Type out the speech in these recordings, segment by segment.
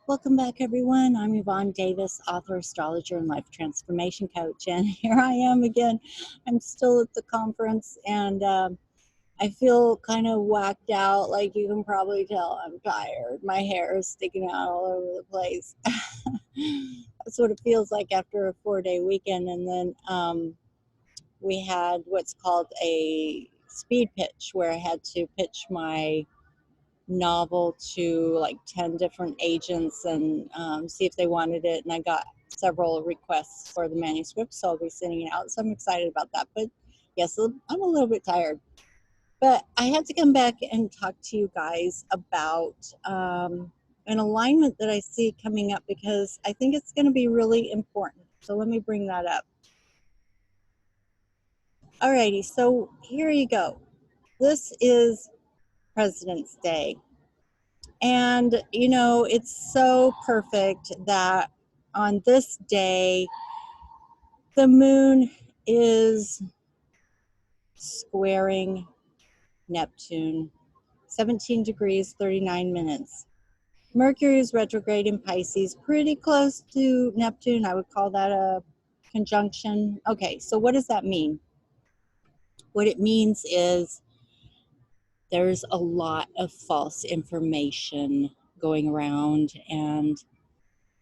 Welcome back, everyone. I'm Yvonne Davis, author, astrologer, and life transformation coach. And here I am again. I'm still at the conference, and I feel kind of whacked out. Like you can probably tell, I'm tired. My hair is sticking out all over the place. That's what it feels like after a 4-day weekend. And then we had what's called a speed pitch, where I had to pitch my novel to like 10 different agents and see if they wanted it. And I got several requests for the manuscript, so I'll be sending it out. So I'm excited about that. But yes, I'm a little bit tired. But I had to come back and talk to you guys about an alignment that I see coming up, because I think it's going to be really important. So let me bring that up. Alrighty, so here you go. This is President's Day. And, you know, it's so perfect that on this day, the moon is squaring Neptune, 17 degrees, 39 minutes. Mercury is retrograde in Pisces, pretty close to Neptune. I would call that a conjunction. Okay, so what does that mean? What it means is there's a lot of false information going around, and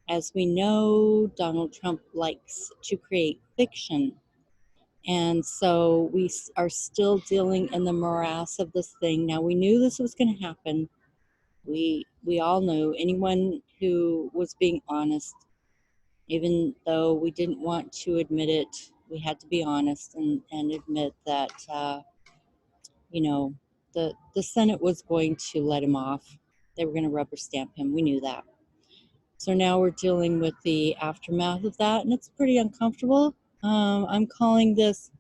as we know, Donald Trump likes to create fiction. And so we are still dealing in the morass of this thing. Now, we knew this was going to happen. We all knew. Anyone who was being honest, even though we didn't want to admit it, we had to be honest and admit that, you know, the Senate was going to let him off. They were going to rubber stamp him. We knew that. So now we're dealing with the aftermath of that, and it's pretty uncomfortable. I'm calling this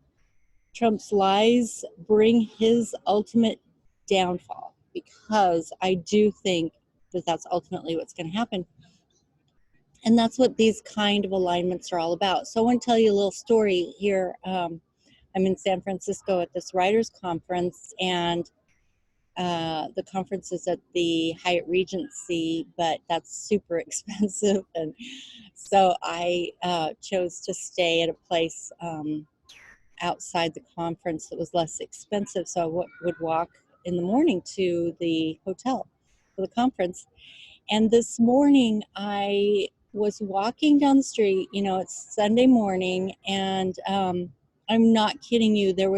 Trump's lies bring his ultimate downfall, because I do think that that's ultimately what's going to happen. And that's what these kind of alignments are all about. So I want to tell you a little story here. I'm in San Francisco at this writers' conference, and the conference is at the Hyatt Regency, but that's super expensive. And so I chose to stay at a place outside the conference that was less expensive. So I would walk in the morning to the hotel for the conference. And this morning I was walking down the street, you know, it's Sunday morning, and I'm not kidding you, there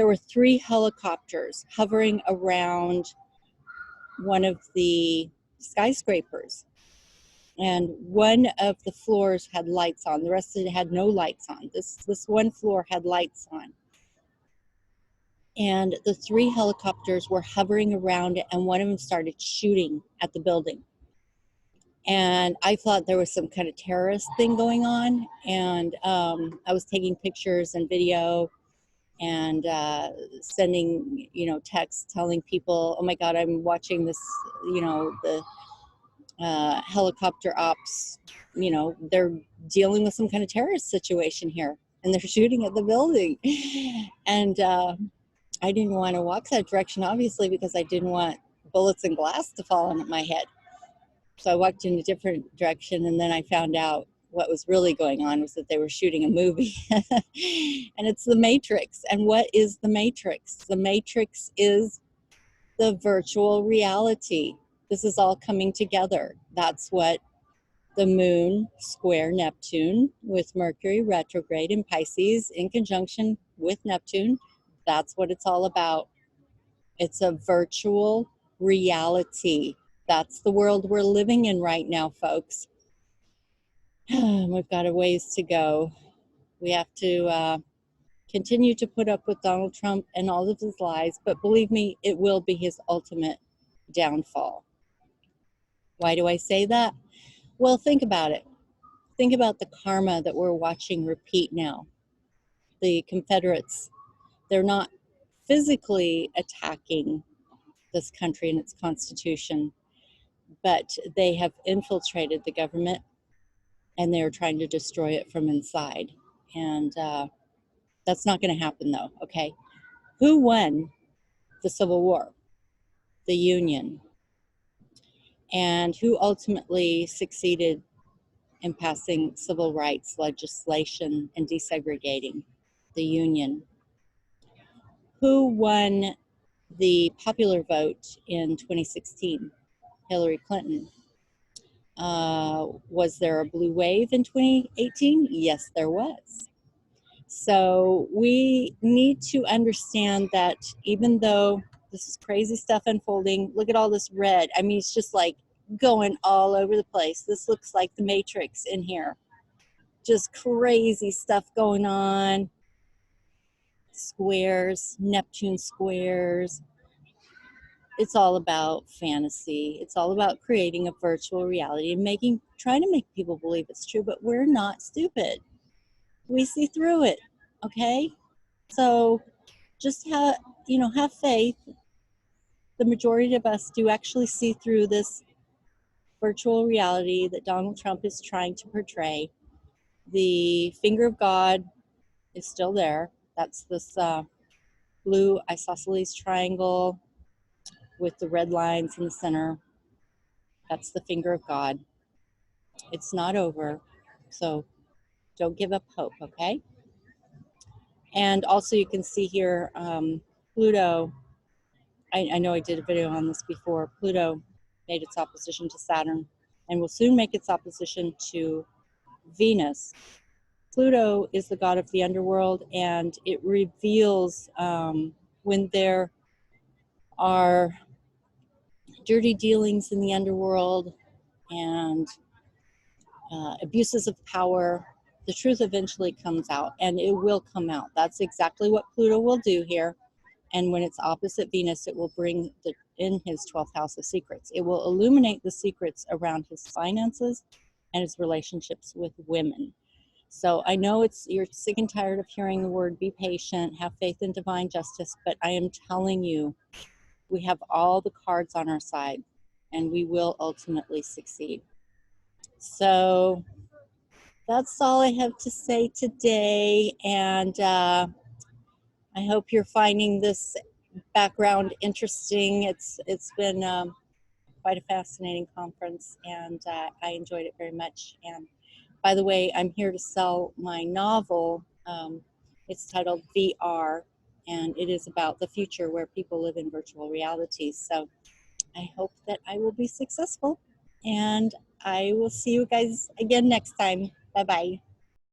were 3 helicopters hovering around one of the skyscrapers, and one of the floors had lights on. The rest of it had no lights on. This one floor had lights on, and the 3 helicopters were hovering around it, and one of them started shooting at the building. And I thought there was some kind of terrorist thing going on, and I was taking pictures and video and sending, you know, texts telling people, oh my God, I'm watching this, you know, the helicopter ops, you know, they're dealing with some kind of terrorist situation here, and they're shooting at the building. And I didn't want to walk that direction, obviously, because I didn't want bullets and glass to fall on my head. So I walked in a different direction, and then I found out what was really going on was that they were shooting a movie. And it's The Matrix. And what is The Matrix? The Matrix is the virtual reality. This is all coming together. That's what the moon square Neptune with Mercury retrograde in Pisces in conjunction with Neptune, that's what it's all about. It's a virtual reality. That's the world we're living in right now, folks. We've got a ways to go. We have to continue to put up with Donald Trump and all of his lies, but believe me, it will be his ultimate downfall. Why do I say that? Well, think about it. Think about the karma that we're watching repeat now. The Confederates, they're not physically attacking this country and its constitution, but they have infiltrated the government, and they're trying to destroy it from inside. And that's not going to happen, though, okay? Who won the Civil War? The Union. and who ultimately succeeded in passing civil rights legislation and desegregating the Union. Who won the popular vote in 2016? Hillary Clinton. Was there a blue wave in 2018? Yes, there was. So we need to understand that even though this is crazy stuff unfolding, look at all this red. I mean, it's just like going all over the place. This looks like the Matrix in here. Just crazy stuff going on. Squares, Neptune squares. It's all about fantasy. It's all about creating a virtual reality and trying to make people believe it's true, but we're not stupid. We see through it, okay? So just have faith. The majority of us do actually see through this virtual reality that Donald Trump is trying to portray. The finger of God is still there. That's this blue isosceles triangle with the red lines in the center. That's the finger of God. It's not over, so don't give up hope, okay? And also you can see here, Pluto, I know I did a video on this before, Pluto made its opposition to Saturn and will soon make its opposition to Venus. Pluto is the god of the underworld, and it reveals when there are dirty dealings in the underworld and abuses of power, the truth eventually comes out, and it will come out. That's exactly what Pluto will do here. And when it's opposite Venus, it will bring in his 12th house of secrets. It will illuminate the secrets around his finances and his relationships with women. So I know you're sick and tired of hearing the word be patient, have faith in divine justice, but I am telling you, we have all the cards on our side, and we will ultimately succeed. So that's all I have to say today, and I hope you're finding this background interesting. It's been quite a fascinating conference, and I enjoyed it very much. And by the way, I'm here to sell my novel. It's titled VR, and it is about the future where people live in virtual realities. So I hope that I will be successful, and I will see you guys again next time. Bye-bye.